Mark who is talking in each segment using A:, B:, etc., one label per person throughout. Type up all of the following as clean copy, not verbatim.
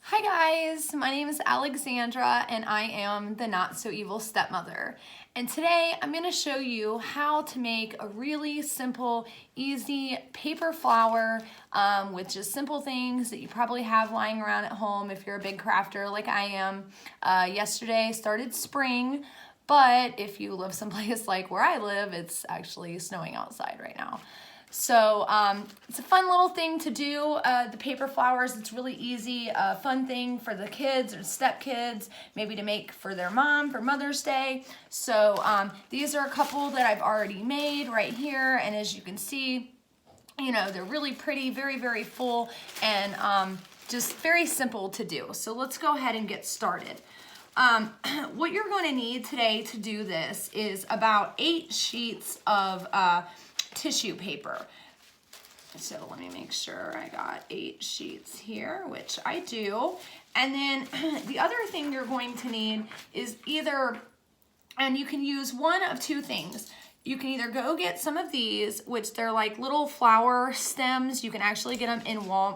A: Hi guys, my name is Alexandra and I am the not so evil stepmother. And today I'm going to show you how to make a really simple, easy paper flower with just simple things that you probably have lying around at home if you're a big crafter like I am. Yesterday started spring, but if you live someplace like where I live, it's actually snowing outside right now. So it's a fun little thing to do, the paper flowers. It's really easy, fun thing for the kids or stepkids, maybe to make for their mom for Mother's Day. So these are a couple that I've already made right here, and as you can see, you know, they're really pretty, very, very full, and just very simple to do. So let's go ahead and get started. What you're going to need today to do this is about 8 sheets of tissue paper. So let me make sure I got 8 sheets here, which I do. And then the other thing you're going to need is either, and you can use one of 2 things. You can either go get some of these, which they're like little flower stems. You can actually get them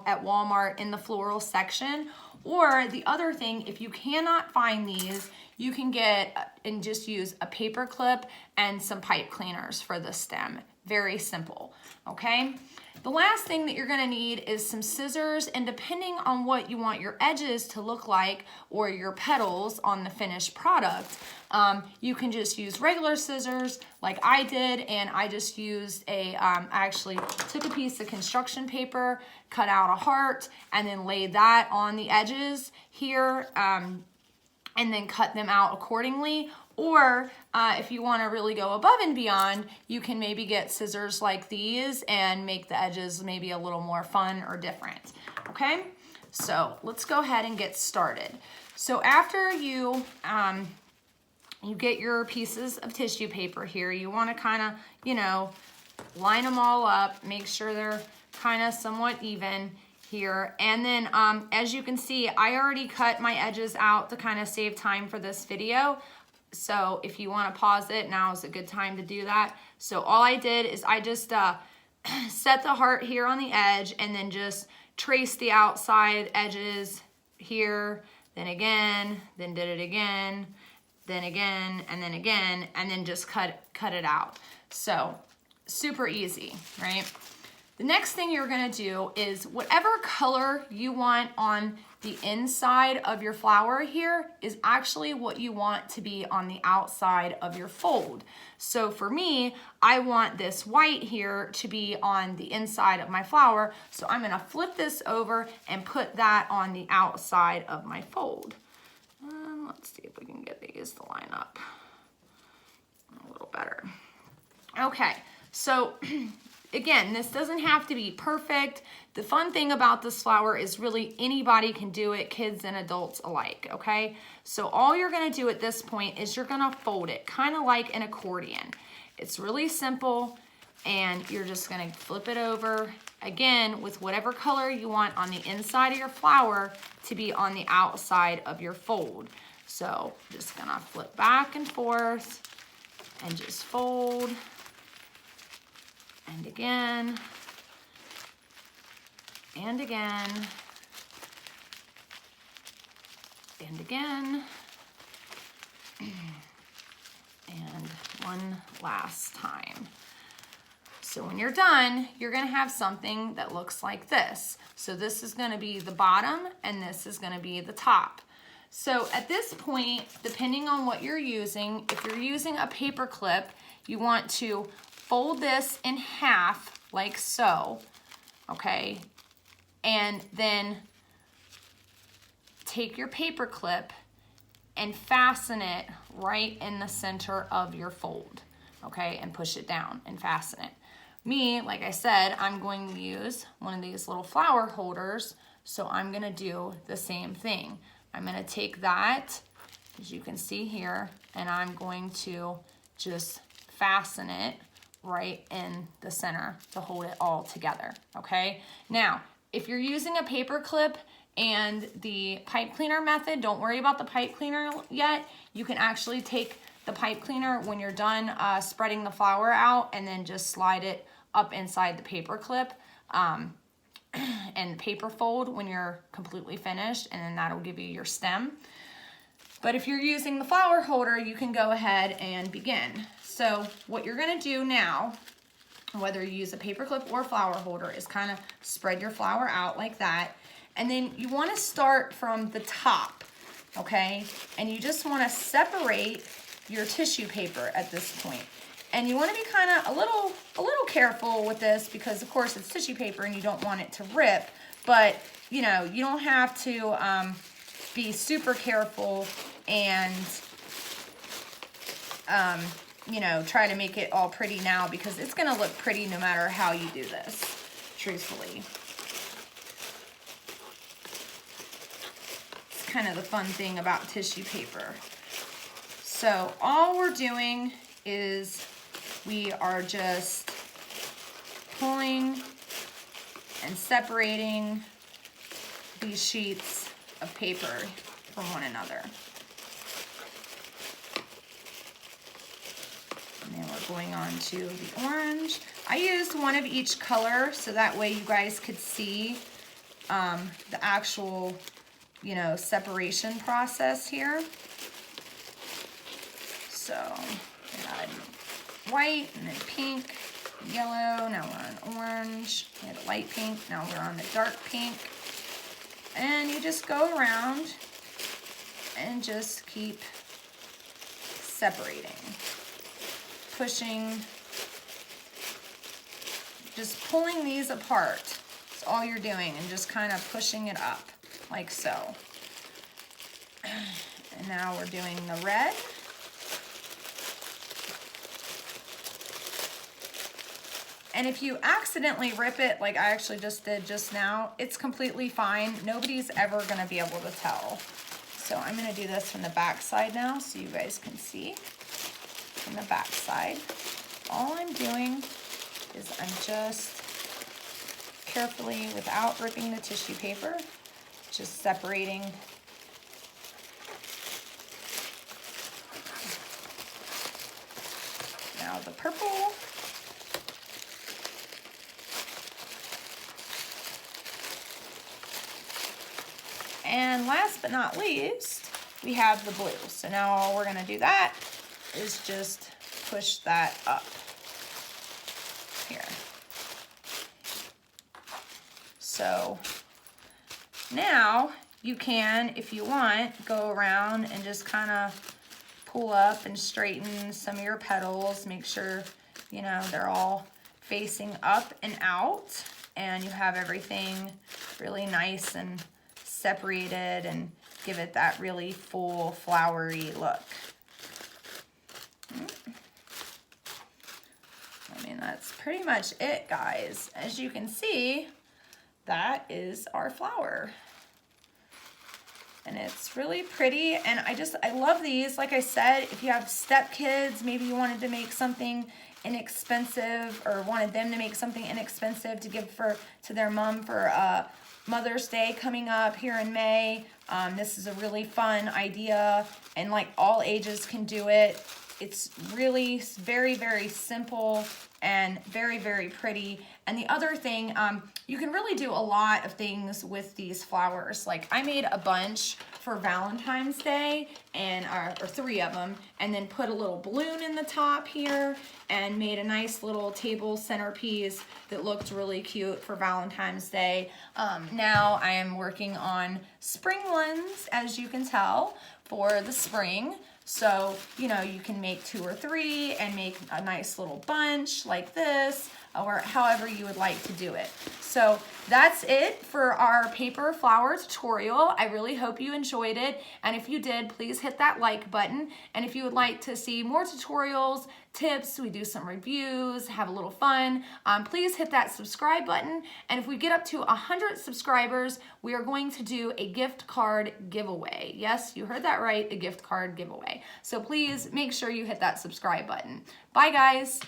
A: at Walmart in the floral section. Or the other thing, if you cannot find these, you can get and just use a paper clip and some pipe cleaners for the stem. Very simple, okay? The last thing that you're gonna need is some scissors, and depending on what you want your edges to look like or your petals on the finished product, you can just use regular scissors like I did, and I just used I actually took a piece of construction paper, cut out a heart, and then laid that on the edges here, and then cut them out accordingly. Or if you want to really go above and beyond, you can maybe get scissors like these and make the edges maybe a little more fun or different. Okay, so let's go ahead and get started. So after you get your pieces of tissue paper here, you want to kind of, you know, line them all up, make sure they're kind of somewhat even here. And then as you can see, I already cut my edges out to kind of save time for this video. So if you want to pause it, now is a good time to do that. So all I did is I just set the heart here on the edge and then just trace the outside edges here, then again, then did it again, then again, and then just cut it out. So super easy, right? The next thing you're gonna do is whatever color you want on the inside of your flower here is actually what you want to be on the outside of your fold. So for me, I want this white here to be on the inside of my flower. So I'm gonna flip this over and put that on the outside of my fold. Let's see if we can get these to line up a little better. Okay, so again, this doesn't have to be perfect. The fun thing about this flower is really anybody can do it, kids and adults alike, okay? So all you're gonna do at this point is you're gonna fold it, kind of like an accordion. It's really simple, and you're just gonna flip it over, again, with whatever color you want on the inside of your flower to be on the outside of your fold. So just gonna flip back and forth and just fold. And again, and again, and again, and one last time. So when you're done, you're gonna have something that looks like this. So this is gonna be the bottom, and this is gonna be the top. So at this point, depending on what you're using, if you're using a paper clip, you want to fold this in half like so, okay? And then take your paper clip and fasten it right in the center of your fold, okay? And push it down and fasten it. Me, like I said, I'm going to use one of these little flower holders, so I'm gonna do the same thing. I'm gonna take that, as you can see here, and I'm going to just fasten it right in the center to hold it all together, okay? Now, if you're using a paper clip and the pipe cleaner method, don't worry about the pipe cleaner yet. You can actually take the pipe cleaner when you're done spreading the flower out and then just slide it up inside the paper clip. and paper fold when you're completely finished, and then that'll give you your stem. But if you're using the flower holder, you can go ahead and begin. So what you're gonna do now, whether you use a paper clip or flower holder, is kind of spread your flower out like that. And then you wanna start from the top, okay? And you just wanna separate your tissue paper at this point. And you wanna be kind of a little careful with this, because of course it's tissue paper and you don't want it to rip, but you know, you don't have to be super careful and you know, try to make it all pretty now, because it's gonna look pretty no matter how you do this, truthfully. It's kind of the fun thing about tissue paper. So all we're doing is we are just pulling and separating these sheets of paper from one another. And then we're going on to the orange. I used one of each color so that way you guys could see the actual, you know, separation process here. So we had white and then pink, yellow, now we're on orange. We had a light pink, now we're on the dark pink. And you just go around and just keep separating, pushing, just pulling these apart. That's all you're doing, and just kind of pushing it up like so. And now we're doing the red. And if you accidentally rip it, like I actually just did just now, it's completely fine. Nobody's ever gonna be able to tell. So I'm gonna do this from the back side now so you guys can see from the back side. All I'm doing is I'm just carefully, without ripping the tissue paper, just separating now the purple. And last but not least, we have the blue. So now all we're gonna do that is just push that up here. So now you can, if you want, go around and just kind of pull up and straighten some of your petals. Make sure, you know, they're all facing up and out, and you have everything really nice and separated, and give it that really full flowery look. I mean, that's pretty much it, guys. As you can see, that is our flower. And it's really pretty, and I love these. Like I said, if you have stepkids, maybe you wanted to make something inexpensive, or wanted them to make something inexpensive to give to their mom for Mother's Day coming up here in May. This is a really fun idea, and like all ages can do it. It's really very, very simple and very, very pretty. And the other thing, you can really do a lot of things with these flowers. Like I made a bunch for Valentine's Day, and or 3 of them, and then put a little balloon in the top here and made a nice little table centerpiece that looked really cute for Valentine's Day. Now I am working on spring ones, as you can tell, for the spring. So, you know, you can make 2 or 3 and make a nice little bunch like this, or however you would like to do it. So that's it for our paper flower tutorial. I really hope you enjoyed it. And if you did, please hit that like button. And if you would like to see more tutorials, tips, we do some reviews, have a little fun, please hit that subscribe button. And if we get up to 100 subscribers, we are going to do a gift card giveaway. Yes, you heard that right, a gift card giveaway. So please make sure you hit that subscribe button. Bye, guys.